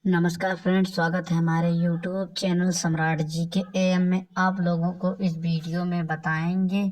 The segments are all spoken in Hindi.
नमस्कार फ्रेंड्स, स्वागत है हमारे यूट्यूब चैनल सम्राट जी के एएम में। आप लोगों को इस वीडियो में बताएंगे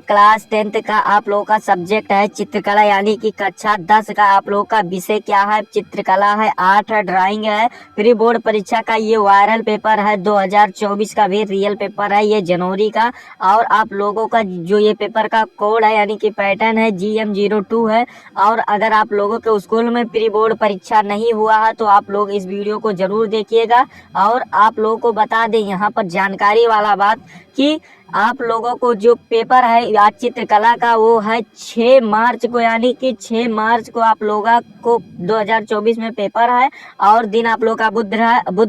क्लास 10th का आप लोगों का सब्जेक्ट है चित्रकला, यानी कि कक्षा 10 का आप लोगों का विषय क्या है, चित्रकला है, आर्ट है, ड्राइंग है। प्री बोर्ड परीक्षा का ये वायरल पेपर है, 2024 का भी रियल पेपर है, ये जनवरी का। और आप लोगों का जो ये पेपर का कोड है यानी कि पैटर्न है GM02 है। और अगर आप लोगों के स्कूल में प्री बोर्ड परीक्षा नहीं हुआ है तो आप लोग इस वीडियो को जरूर देखिएगा। और आप लोगों को बता दें यहाँ पर जानकारी वाला बात कि आप लोगों को जो पेपर है आज चित्रकला का वो है 6 मार्च को, यानी कि 6 मार्च को आप लोगों को 2024 में पेपर है। और दिन आप लोग का बुध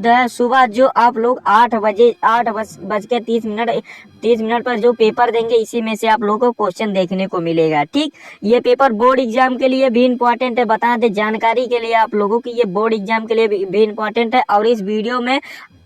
है। सुबह जो आप लोग 8 बज के 30 मिनट पर जो पेपर देंगे इसी में से आप लोगों को क्वेश्चन देखने को मिलेगा। ठीक, ये पेपर बोर्ड एग्जाम के लिए भी इम्पोर्टेंट है, बता दें जानकारी के लिए आप लोगों की, ये बोर्ड एग्जाम के लिए भी इम्पोर्टेंट है। और इस वीडियो में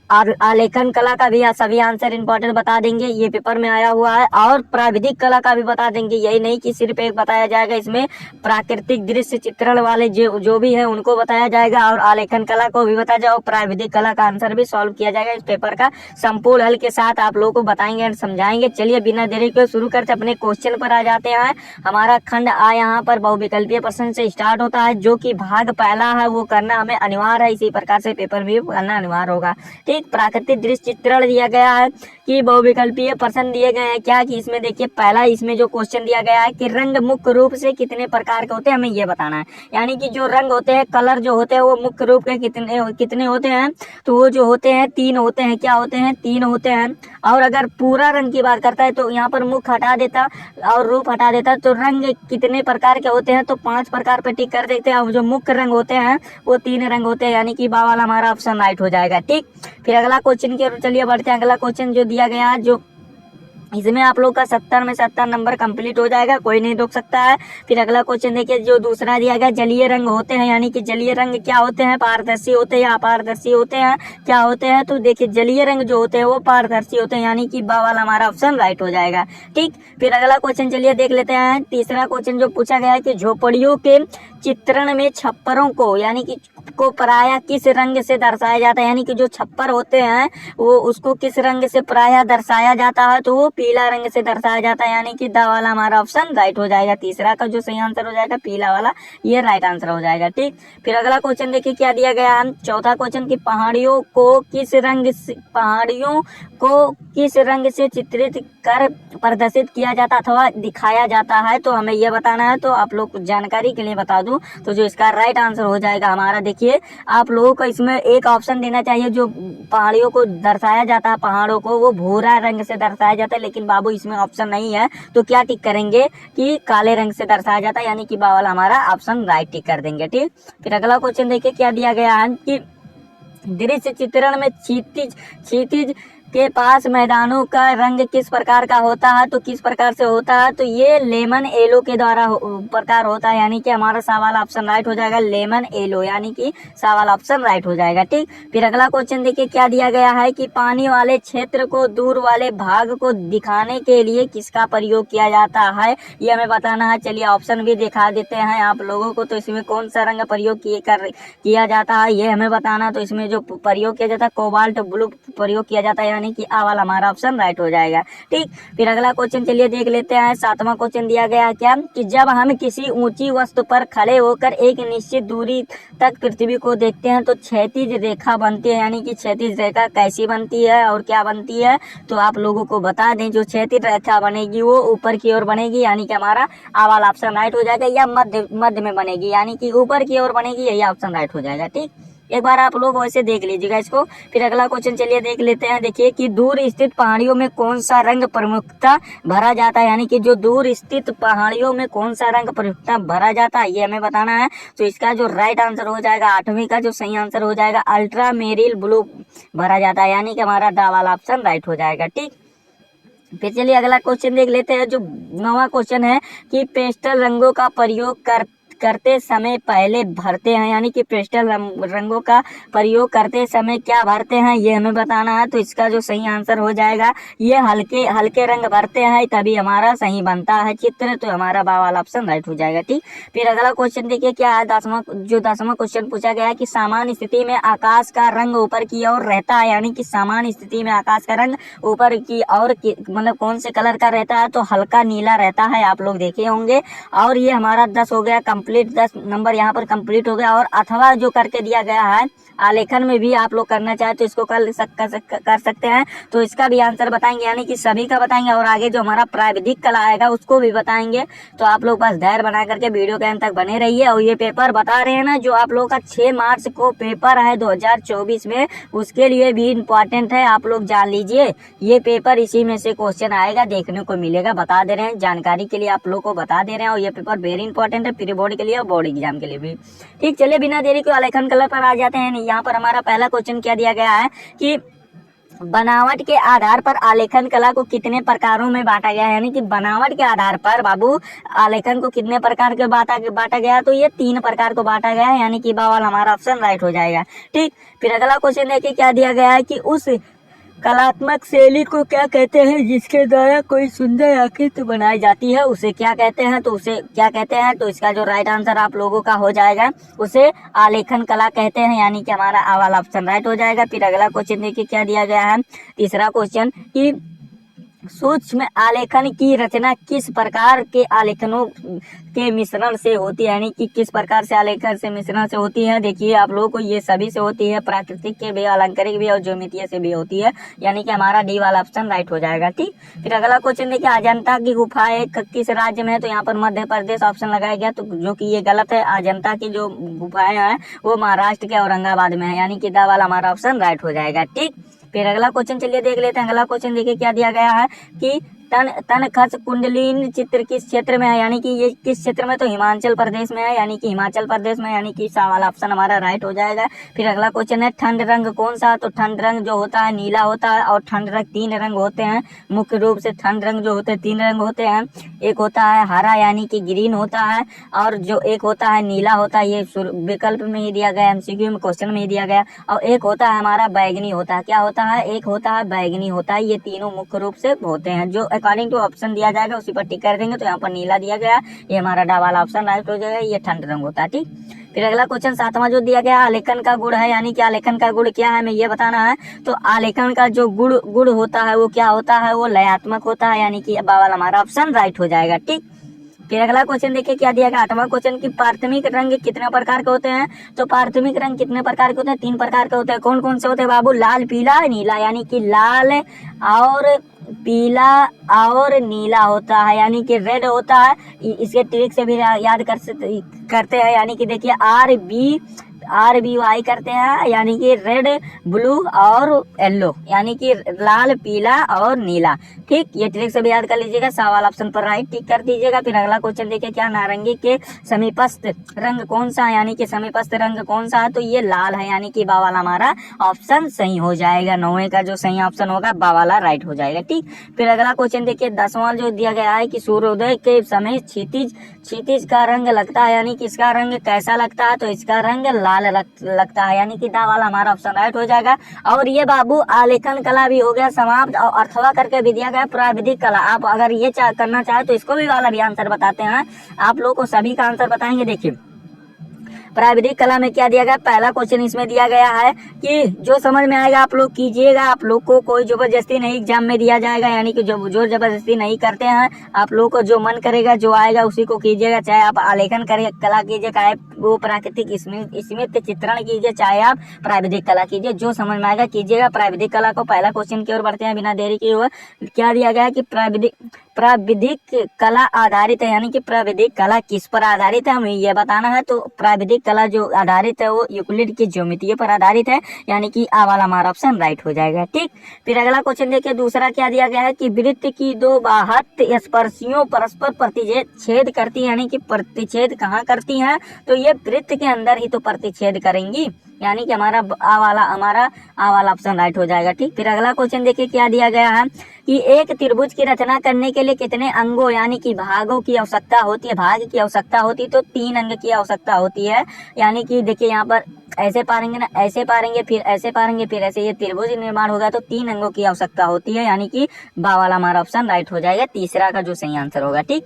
और आलेखन कला का भी सभी आंसर इंपॉर्टेंट बता देंगे, ये पेपर में आया हुआ है। और प्राविधिक कला का भी बता देंगे, यही नहीं कि सिर्फ एक बताया जाएगा, इसमें प्राकृतिक दृश्य चित्रण वाले जो भी है उनको बताया जाएगा और आलेखन कला को भी बताया जाएगा और प्राविधिक कला का आंसर भी सॉल्व किया जाएगा। इस पेपर का संपूर्ण हल के साथ आप लोगों को बताएंगे और समझाएंगे। चलिए बिना देरी के शुरू करते अपने क्वेश्चन पर आ जाते हैं। हमारा खंड आ यहाँ पर बहुविकल्पीय प्रश्न से स्टार्ट होता है, जो कि भाग पहला है वो करना हमें अनिवार्य है, इसी प्रकार से पेपर भी करना अनिवार्य होगा। ठीक, प्राकृतिक दृश्य चित्रण दिया गया है कि बहुविकल्पीय प्रश्न दिए गए हैं क्या, कि इसमें देखिए पहला इसमें जो क्वेश्चन दिया गया है कि रंग मुख्य रूप से कितने प्रकार के होते हैं, हमें ये बताना है। यानी कि जो रंग होते हैं, कलर जो होते हैं वो मुख्य रूप के कितने होते हैं, तो वो जो होते हैं 3 होते हैं। क्या होते हैं? 3 होते हैं। और अगर पूरा रंग की बात करता है तो यहाँ पर मुख्य हटा देता और रूप हटा देता, तो रंग कितने प्रकार के होते हैं, तो 5 प्रकार पे टिक कर देते हैं। और जो मुख्य रंग होते हैं वो 3 रंग होते हैं, यानी कि बा वाला हमारा ऑप्शन राइट हो जाएगा। ठीक, फिर अगला क्वेश्चन की ओर चलिए बढ़ते हैं। अगला क्वेश्चन जो दिया गया है, जो इसमें आप लोग का 70 में 70 नंबर कंप्लीट हो जाएगा, कोई नहीं रोक सकता है। फिर अगला क्वेश्चन देखिए, जो दूसरा दिया गया, जलीय रंग होते हैं, यानी कि जलीय रंग क्या होते हैं, पारदर्शी होते हैं या अपारदर्शी होते हैं, क्या होते हैं, तो देखिए जलीय रंग जो होते हैं वो पारदर्शी होते हैं, यानी कि बा वाला हमारा ऑप्शन राइट हो जाएगा। ठीक, फिर अगला क्वेश्चन चलिए देख लेते हैं। तीसरा क्वेश्चन जो पूछा गया है कि झोपड़ियों के चित्रण में छप्परों को यानी कि को प्रायः किस रंग से दर्शाया जाता है, यानी कि जो छप्पर होते हैं वो उसको किस रंग से प्रायः दर्शाया जाता है, तो वो पीला रंग से दर्शाया जाता है, यानी कि द वाला हमारा ऑप्शन राइट हो जाएगा। तीसरा का जो सही आंसर हो जाएगा पीला वाला, ये राइट आंसर हो जाएगा। ठीक, फिर अगला क्वेश्चन देखिए क्या दिया गया है। चौथा क्वेश्चन की पहाड़ियों को किस रंग से चित्रित कर प्रदर्शित किया जाता अथवा दिखाया जाता है, तो हमें यह बताना है। तो आप लोग जानकारी के लिए बता दूं तो जो इसका राइट आंसर हो जाएगा हमारा, देखिए आप लोगों को इसमें एक ऑप्शन देना चाहिए, जो पहाड़ियों को दर्शाया जाता है, पहाड़ों को वो भूरा रंग से दर्शाया जाता है, लेकिन बाबू इसमें ऑप्शन नहीं है, तो क्या टिक करेंगे कि काले रंग से दर्शाया जाता है, यानी कि बा वाला हमारा ऑप्शन राइट टिक कर देंगे। ठीक, फिर अगला क्वेश्चन देखिए क्या दिया गया है कि दृश्य चित्रण में क्षितिज के पास मैदानों का रंग किस प्रकार का होता है, तो किस प्रकार से होता है, तो ये लेमन येलो के द्वारा प्रकार होता है, यानी कि हमारा सा वाला ऑप्शन राइट हो जाएगा, लेमन येलो, यानी कि सा वाला ऑप्शन राइट हो जाएगा। ठीक, फिर अगला क्वेश्चन देखिए क्या दिया गया है कि पानी वाले क्षेत्र को दूर वाले भाग को दिखाने के लिए किसका प्रयोग किया जाता है, ये हमें बताना है। चलिए ऑप्शन भी दिखा देते हैं आप लोगों को, तो इसमें कौन सा रंग प्रयोग किया जाता है ये हमें बताना। तो इसमें जो प्रयोग किया जाता है कोबाल्ट ब्लू प्रयोग किया जाता है, यानी कि आ वाला हमारा ऑप्शन राइट हो जाएगा। ठीक, फिर अगला क्वेश्चन चलिए देख लेते हैं। 7वां क्वेश्चन दिया गया है क्या कि जब हम किसी ऊंची वस्तु पर खड़े होकर एक निश्चित दूरी तक पृथ्वी को देखते हैं तो क्षैतिज रेखा बनती है, यानी कि क्षैतिज रेखा कैसी बनती है और क्या बनती है, तो आप लोगों को बता दें जो क्षैतिज रेखा बनेगी वो ऊपर की ओर बनेगी, यानी कि हमारा आ वाला ऑप्शन राइट हो जाएगा, या मध्य में बनेगी, यानी कि ऊपर की ओर बनेगी, यही ऑप्शन राइट हो जाएगा। ठीक, एक बार आप लोग वैसे देख लीजिएगा इसको। फिर अगला क्वेश्चन चलिए देख लेते हैं। देखिए कि दूर स्थित पहाड़ियों में कौन सा रंग प्रमुखता भरा जाता है, यानी कि जो दूर स्थित पहाड़ियों में कौन सा रंग प्रमुखता भरा जाता है ये हमें बताना है। तो इसका जो राइट आंसर हो जाएगा 8वीं का जो सही आंसर हो जाएगा अल्ट्रा मेरिल ब्लू भरा जाता है, यानी कि हमारा दा वाला ऑप्शन राइट हो जाएगा। ठीक, फिर चलिए अगला क्वेश्चन देख लेते हैं। जो 9वां क्वेश्चन है कि पेस्टल रंगों का प्रयोग करते समय पहले भरते हैं, यानी कि पेस्टल रंगों का प्रयोग करते समय क्या भरते हैं ये हमें बताना है। तो इसका जो सही आंसर हो जाएगा ये हल्के हल्के रंग भरते हैं, तभी हमारा सही बनता है चित्र। तो हमारा बा वाला ऑप्शन राइट हो जाएगा। ठीक, फिर अगला क्वेश्चन देखिए क्या है। 10वां क्वेश्चन पूछा गया है कि सामान्य स्थिति में आकाश का रंग ऊपर की ओर रहता है, यानी कि सामान्य स्थिति में आकाश का रंग ऊपर की ओर मतलब कौन से कलर का रहता है। तो हल्का नीला रहता है, आप लोग देखे होंगे। और ये हमारा 10 हो गया कंप्लीट, 10 नंबर यहाँ पर कंप्लीट हो गया। और अथवा जो करके दिया गया है आलेखन में भी आप लोग करना चाहे तो इसको कर सकते हैं। तो इसका भी आंसर बताएंगे, यानी कि सभी का बताएंगे और आगे जो हमारा प्राविधिक कला आएगा उसको भी बताएंगे। तो आप लोग बस धैर्य बना करके वीडियो के अंत तक बने रहिए। और ये पेपर बता रहे हैं ना, जो आप लोग का 6 मार्च को पेपर है 2024 में, उसके लिए भी इम्पोर्टेंट है, आप लोग जान लीजिए। ये पेपर इसी में से क्वेश्चन आएगा, देखने को मिलेगा, बता दे रहे हैं, जानकारी के लिए आप लोग को बता दे रहे हैं। और ये पेपर वेरी इंपॉर्टेंट है प्री बोर्ड के लिए और बोर्ड एग्जाम के लिए भी। ठीक, चलिए बिना देरी को आलेखन कला पर आ जाते हैं। यहाँ पर हमारा पहला क्वेश्चन क्या दिया गया है कि बनावट के आधार पर आलेखन कला को कितने प्रकारों में बांटा गया है, यानी कि बनावट के आधार पर बाबू आलेखन को कितने प्रकार के बांटा गया। तो ये 3 प्रकार को बांटा गया है, यानी कि बा वाला हमारा ऑप्शन राइट हो जाएगा। ठीक, फिर अगला क्वेश्चन देखिए क्या दिया गया है कि उस कलात्मक शैली को क्या कहते हैं जिसके द्वारा कोई सुंदर आकृति बनाई जाती है, उसे क्या कहते हैं। तो उसे क्या कहते हैं, तो इसका जो राइट आंसर आप लोगों का हो जाएगा उसे आलेखन कला कहते हैं, यानी कि हमारा आ वाला ऑप्शन राइट हो जाएगा। फिर अगला क्वेश्चन देखिए क्या दिया गया है, तीसरा क्वेश्चन कि सूक्ष्म आलेखन की रचना किस प्रकार के आलेखनों के मिश्रण से होती है, यानी कि किस प्रकार से आलेखन से मिश्रण से होती है। देखिए आप लोगों को ये सभी से होती है, प्राकृतिक के भी, अलंकारिक भी और ज्योमेट्रीय से भी होती है, यानी कि हमारा डी वाला ऑप्शन राइट हो जाएगा। ठीक, फिर अगला क्वेश्चन देखिए अजंता की गुफाएं किस राज्य में है। तो यहाँ पर मध्य प्रदेश ऑप्शन लगाया गया, तो जो कि ये गलत है। अजंता की जो गुफाएं हैं वो महाराष्ट्र के औरंगाबाद में है, यानी कि दा वाला हमारा ऑप्शन राइट हो जाएगा। ठीक, फिर अगला क्वेश्चन चलिए देख लेते हैं। अगला क्वेश्चन देखिए क्या दिया गया है कि तन खस कुंडलीन चित्र किस क्षेत्र में है, यानी कि ये किस क्षेत्र में। तो हिमाचल प्रदेश में है, यानी कि हिमाचल प्रदेश में, यानी कि सा वाला ऑप्शन हमारा राइट हो जाएगा। फिर अगला क्वेश्चन है ठंड रंग कौन सा। तो ठंड रंग जो होता है नीला होता है, और ठंड रंग 3 रंग होते हैं मुख्य रूप से। ठंड रंग जो होते हैं 3 रंग होते हैं, एक होता है हरा यानी कि ग्रीन होता है, और जो एक होता है नीला होता है, ये विकल्प में ही दिया गया, एमसीक्यू में क्वेश्चन में ही दिया गया। और एक होता है हमारा बैगनी होता है, क्या होता है, एक होता है बैगनी होता है। ये तीनों मुख्य रूप से होते हैं, जो अकॉर्डिंग टू ऑप्शन दिया जाएगा उसी पर टिक कर देंगे। तो यहाँ पर नीला दिया गया, ये हमारा डा वाला ऑप्शन राइट हो जाएगा, ये ठंड रंग होता है। ठीक, फिर अगला क्वेश्चन 7वां जो दिया गया आलेखन का गुण है, यानी कि आलेखन का गुण क्या है हमें ये बताना है। तो आलेखन का जो गुण होता है वो क्या होता है, वो लयात्मक होता है, यानी कि बा वाला हमारा ऑप्शन राइट हो जाएगा। ठीक, फिर अगला क्वेश्चन देखिए क्या दिया गया 8वां क्वेश्चन की प्राथमिक रंग कितने प्रकार के होते हैं। तो प्राथमिक रंग कितने प्रकार के होते हैं, 3 प्रकार के होते हैं। कौन कौन से होते हैं बाबू, लाल पीला नीला, यानी कि लाल और पीला और नीला होता है, यानी कि रेड होता है। इसके ट्रिक से भी याद करते हैं, यानी कि देखिए RBY करते हैं, यानी कि रेड ब्लू और येलो, यानी कि लाल पीला और नीला। ठीक, ये ट्रिक से भी याद कर लीजिएगा, सवाल ऑप्शन पर राइट टिक कर दीजिएगा। फिर अगला क्वेश्चन देखिए क्या नारंगी के समीपस्थ रंग कौन सा है, यानी कि समीपस्थ रंग कौन सा है। तो ये लाल है, यानी कि बा वाला हमारा ऑप्शन सही हो जाएगा। 9वें का जो सही ऑप्शन होगा बा वाला राइट हो जाएगा। ठीक, फिर अगला क्वेश्चन देखिए 10वां जो दिया गया है कि सूर्योदय के समय क्षितिज का रंग लगता है, यानी कि इसका रंग कैसा लगता है। तो इसका रंग लाल लगता है, यानी कि दा वाला हमारा ऑप्शन राइट हो जाएगा। और ये बाबू आलेखन कला भी हो गया समाप्त, और अथवा करके भी दिया गया प्राविधिक कला। आप अगर ये करना चाहे तो इसको भी वाला भी आंसर बताते हैं, आप लोगों को सभी का आंसर बताएंगे। देखिए प्राविधिक कला में क्या दिया गया, पहला क्वेश्चन इसमें दिया गया है कि जो समझ में आएगा आप लोग कीजिएगा, आप लोग को कोई जबरदस्ती नहीं एग्जाम में दिया जाएगा, यानी कि जो जोर जबरदस्ती नहीं करते हैं। आप लोग को जो मन करेगा जो आएगा उसी को कीजिएगा, चाहे आप आलेखन कला कीजिए, चाहे वो प्राकृतिक स्मित चित्रण कीजिए, चाहे आप प्राविधिक कला कीजिए, जो समझ में आएगा कीजिएगा प्राविधिक कला को। पहला क्वेश्चन की ओर बढ़ते हैं बिना देरी किए हुए। क्या दिया गया है कि प्राविधिक कला आधारित है, यानी कि प्राविधिक कला किस पर आधारित है हमें ये बताना है। तो प्राविधिक कला जो आधारित है वो यूक्लिड की ज्योमेट्री पर आधारित है, यानी कि आ वाला हमारा ऑप्शन राइट हो जाएगा। ठीक, फिर अगला क्वेश्चन देखिए दूसरा क्या दिया गया है कि वृत्त की 2 बाहत स्पर्शियों परस्पर प्रतिच्छेद करती है, यानी कि प्रतिच्छेद कहाँ करती हैं। तो ये वृत्त के अंदर ही तो प्रतिच्छेद करेंगी, यानी कि हमारा आ वाला ऑप्शन राइट हो जाएगा। ठीक, फिर अगला क्वेश्चन देखिए क्या दिया गया है कि एक त्रिभुज की रचना करने के लिए कितने अंगों यानी कि भागों की आवश्यकता होती है, भाग की आवश्यकता होती है, तो 3 अंग की आवश्यकता होती है। यानी कि देखिए यहाँ पर ऐसे पारेंगे ना, ऐसे पारेंगे, फिर ऐसे पारेंगे, फिर ऐसे ये त्रिभुज निर्माण होगा, तो 3 अंगों की आवश्यकता होती है, यानी कि बा वाला हमारा ऑप्शन राइट हो जाएगा, तीसरा का जो सही आंसर होगा। ठीक,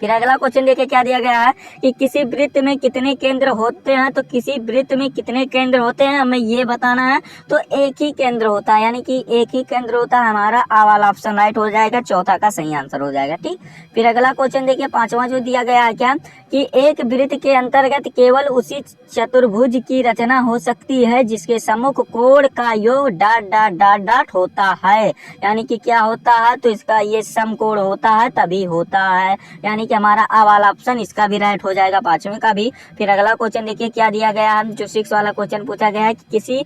फिर अगला क्वेश्चन देखिए क्या दिया गया है कि किसी वृत्त में कितने केंद्र होते हैं, तो किसी वृत्त में कितने केंद्र होते हैं हमें ये बताना है। तो एक ही केंद्र होता है, यानी कि एक ही केंद्र होता है, हमारा आ वाला ऑप्शन राइट हो जाएगा, चौथा का सही आंसर हो जाएगा। ठीक, फिर अगला क्वेश्चन देखिए 5वां जो दिया गया है क्या कि एक वृत्त के अंतर्गत केवल उसी चतुर्भुज की रचना हो सकती है जिसके सम्मुख कोण का योग डॉट डॉट डॉट डॉट होता है, यानी कि क्या होता है, तो इसका ये समकोण होता है तभी होता है, यानी कि हमारा आ वाला ऑप्शन इसका भी राइट हो जाएगा, 5वें का भी। फिर अगला क्वेश्चन देखिए क्या दिया गया है, जो 6 वाला क्वेश्चन पूछा गया है कि किसी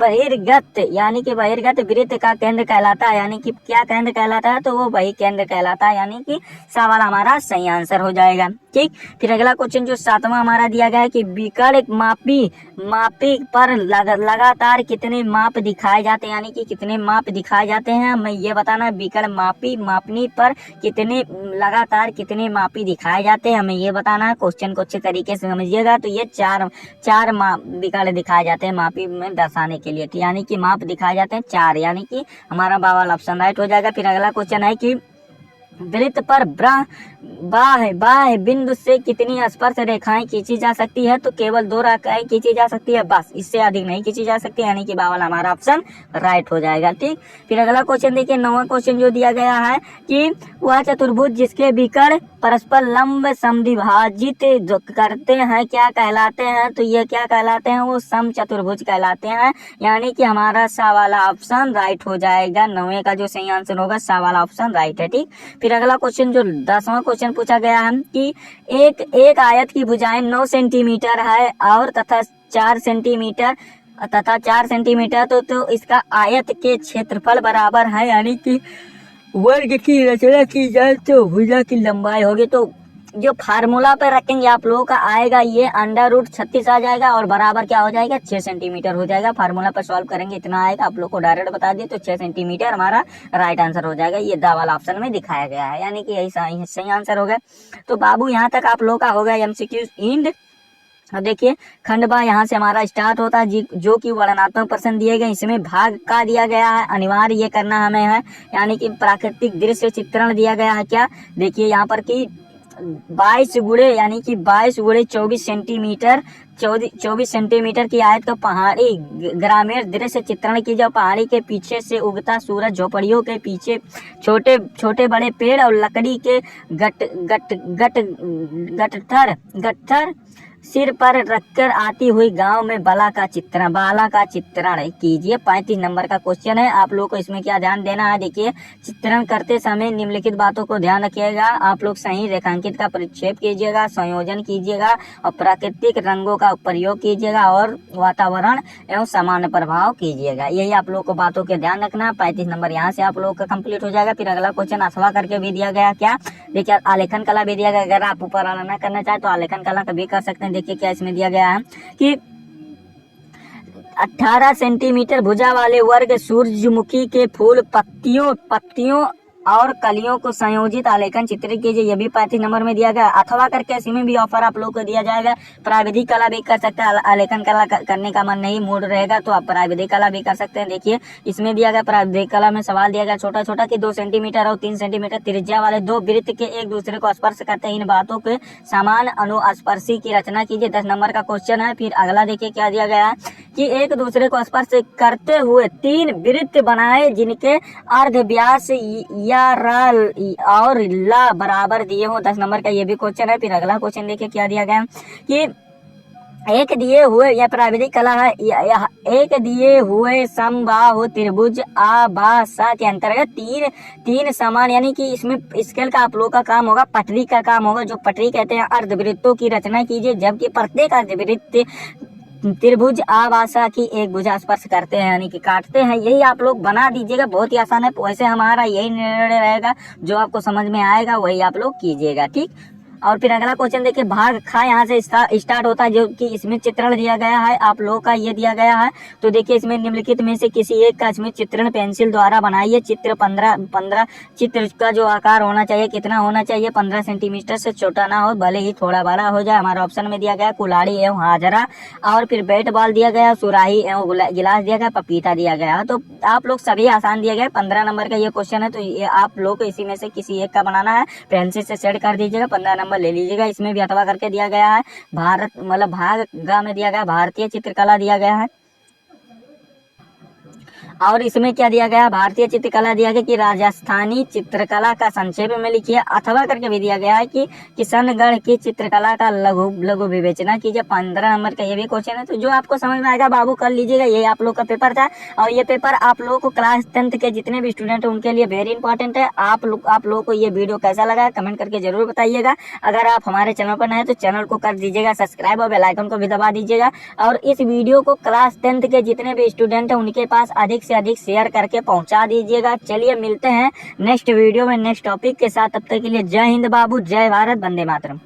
बहिर्गत यानी कि बहिर्गत वृत्त का केंद्र कहलाता है, यानी कि क्या केंद्र कहलाता है, तो वो वही केंद्र कहलाता है, यानी कि सा वाला हमारा सही आंसर हो जाएगा। ठीक, फिर अगला क्वेश्चन जो 7वां हमारा दिया गया है कि विकर्ण मापी पर लगातार कितने माप दिखाए जाते हैं, यानी कि कितने माप दिखाए जाते हैं हमें ये बताना है। विकर्ण मापनी पर कितने लगातार कितने मापी दिखाए जाते हैं हमें ये बताना है। क्वेश्चन को अच्छे तरीके से समझिएगा, तो ये चार माप विकर्ण दिखाए जाते हैं मापी में दर्शाने के लिए, यानी कि माप दिखाए जाते हैं 4, यानी कि हमारा बा वाला ऑप्शन राइट हो जाएगा। फिर अगला क्वेश्चन है कि वृत्त पर बाह्य बिंदु से कितनी स्पर्श रेखाएं खींची जा सकती है, तो केवल 2 रेखाएं खींची जा सकती है, बस, इससे अधिक नहीं खींची जा सकती, यानी कि बा वाला हमारा ऑप्शन राइट हो जाएगा। ठीक, फिर अगला क्वेश्चन देखिए 9वां क्वेश्चन जो दिया गया है कि वह चतुर्भुज जिसके विकर्ण परस्पर लंब समद्विभाजित करते हैं क्या कहलाते हैं, तो ये क्या कहलाते हैं, वो सम चतुर्भुज कहलाते हैं, यानी कि हमारा सा वाला ऑप्शन राइट हो जाएगा, 9वें का जो सही आंसर होगा सा वाला ऑप्शन राइट है। ठीक, फिर अगला क्वेश्चन जो 10वां क्वेश्चन पूछा गया है कि एक आयत की भुजाएं 9 सेंटीमीटर है और तथा 4 सेंटीमीटर तो इसका आयत के क्षेत्रफल बराबर है, यानी कि वर्ग की रचना की जाए तो भुजा की लंबाई होगी, तो जो फार्मूला पे रखेंगे आप लोगों का आएगा ये √36 आ जाएगा और बराबर क्या हो जाएगा 6 सेंटीमीटर हो जाएगा। फार्मूला पर सॉल्व करेंगे इतना आएगा, आप लोग को डायरेक्ट बता दिए, तो 6 सेंटीमीटर हमारा राइट आंसर हो जाएगा, ये दा वाला ऑप्शन में दिखाया गया है, यानी कि यही सही आंसर हो गया। तो बाबू यहाँ तक आप लोग का हो गया एमसीक्यू इंड। अब देखिए खंड बा यहाँ से हमारा स्टार्ट होता है जो कि वर्णनात्मक प्रश्न दिए गए, इसमें भाग का दिया गया है, अनिवार्य ये करना हमें है, यानी कि प्राकृतिक दृश्य चित्रण दिया गया है। क्या देखिए यहाँ पर कि 22 यानी कि 22 × 24 सेंटीमीटर 24 सेंटीमीटर की आयत का पहाड़ी ग्रामीण दृश्य चित्रण की, जो पहाड़ी के पीछे से उगता सूरज, झोपड़ियों के पीछे छोटे बड़े पेड़ और लकड़ी के गट्ठर सिर पर रखकर आती हुई गांव में बाला का चित्रण कीजिए। 35 नंबर का क्वेश्चन है, आप लोग को इसमें क्या ध्यान देना है, देखिए चित्रण करते समय निम्नलिखित बातों को ध्यान रखिएगा, आप लोग सही रेखांकित का परिक्षेप कीजिएगा, संयोजन कीजिएगा और प्राकृतिक रंगों का प्रयोग कीजिएगा और वातावरण एवं सामान्य प्रभाव कीजिएगा, यही आप लोग को बातों के ध्यान रखना। 35 नंबर यहाँ से आप लोग का कंप्लीट हो जाएगा। फिर अगला क्वेश्चन अथवा करके भी दिया गया, क्या देखिए आलेखन कला भी दिया गया, अगर आप ऊपर वाला न करना चाहे तो आलेखन कला का भी कर सकते हैं। देखिए क्या इसमें दिया गया है कि 18 सेंटीमीटर भुजा वाले वर्ग सूरजमुखी के फूल पत्तियों और कलियों को संयोजित आलेखन चित्रित कीजिए, ये भी 35 नंबर में दिया गया। अथवा करके इसमें भी ऑफर आप लोग को दिया जाएगा, प्राविधिक कला भी कर सकते हैं, आलेखन कला करने का मन नहीं मूड रहेगा तो आप प्राविधिक कला भी कर सकते हैं। देखिए इसमें दिया गया प्राविधिक कला में सवाल दिया गया छोटा छोटा कि 2 सेंटीमीटर और 3 सेंटीमीटर त्रिज्या वाले 2 वृत्त के एक दूसरे को स्पर्श करते हैं, इन बातों के समान अनुस्पर्शी की रचना कीजिए, 10 नंबर का क्वेश्चन है। फिर अगला देखिए क्या दिया गया है कि एक दूसरे को स्पर्श करते हुए 3 वृत्त बनाए जिनके अर्ध व्यास या रा और ला बराबर दिए हो, 10 नंबर का ये भी क्वेश्चन है। फिर अगला क्वेश्चन देखिए क्या दिया गया कि एक दिए हुए, यह प्राविधिक कला है, एक दिए हुए समबाहु त्रिभुज आ बा सा के अंतर्गत तीन समान, यानी कि इसमें स्केल का आप लोग का काम होगा, पटरी का काम होगा, जो पटरी कहते हैं, अर्धवृत्तों की रचना कीजिए, जबकि प्रत्येक अर्धवृत्त त्रिभुज आवासा की एक भुजा स्पर्श करते हैं, यानी कि काटते हैं, यही आप लोग बना दीजिएगा, बहुत ही आसान है। वैसे हमारा यही निर्णय रहेगा, जो आपको समझ में आएगा वही आप लोग कीजिएगा। ठीक, और फिर अगला क्वेश्चन देखिए, भाग खा यहाँ से स्टार्ट होता है, जो कि इसमें चित्रण दिया गया है आप लोगों का, ये दिया गया है। तो देखिए इसमें निम्नलिखित में से किसी एक का इसमें चित्रण पेंसिल द्वारा बनाइए। चित्र 15 चित्र का जो आकार होना चाहिए कितना होना चाहिए, 15 सेंटीमीटर से छोटा ना हो, भले ही थोड़ा बड़ा हो जाए। हमारा ऑप्शन में दिया गया कुल्हाड़ी एवं हाजरा, और फिर बैट बॉल दिया गया, सुराही एवं गिलास दिया गया, पपीता दिया गया। तो आप लोग सभी आसान दिया गया। 15 नंबर का ये क्वेश्चन है, तो ये आप लोग को इसी में से किसी एक का बनाना है, पेंसिल से सेट कर दीजिएगा, 15 नंबर ले लीजिएगा। इसमें भी अथवा करके दिया गया है, भारत मतलब भाग ग में दिया गया भारतीय चित्रकला दिया गया है। और इसमें क्या दिया गया, भारतीय चित्रकला दिया गया कि राजस्थानी चित्रकला का संक्षेप में लिखिए। अथवा करके भी दिया गया है कि किशनगढ़ की चित्रकला का लघु विवेचना कीजिए। 15 नंबर का ये भी क्वेश्चन है। तो जो आपको समझ में आएगा बाबू कर लीजिएगा। ये आप लोग का पेपर था, और ये पेपर आप लोगों को क्लास 10th के जितने भी स्टूडेंट हैं उनके लिए वेरी इंपॉर्टेंट है। आप लोगों को ये वीडियो कैसा लगा कमेंट करके जरूर बताइएगा। अगर आप हमारे चैनल पर नए हैं तो चैनल को कर दीजिएगा सब्सक्राइब और बेल आइकन को भी दबा दीजिएगा। और इस वीडियो को क्लास 10th के जितने भी स्टूडेंट हैं उनके पास अधिक से अधिक शेयर करके पहुंचा दीजिएगा। चलिए मिलते हैं नेक्स्ट वीडियो में नेक्स्ट टॉपिक के साथ। तब तक के लिए जय हिंद बाबू, जय भारत, वंदे मातरम।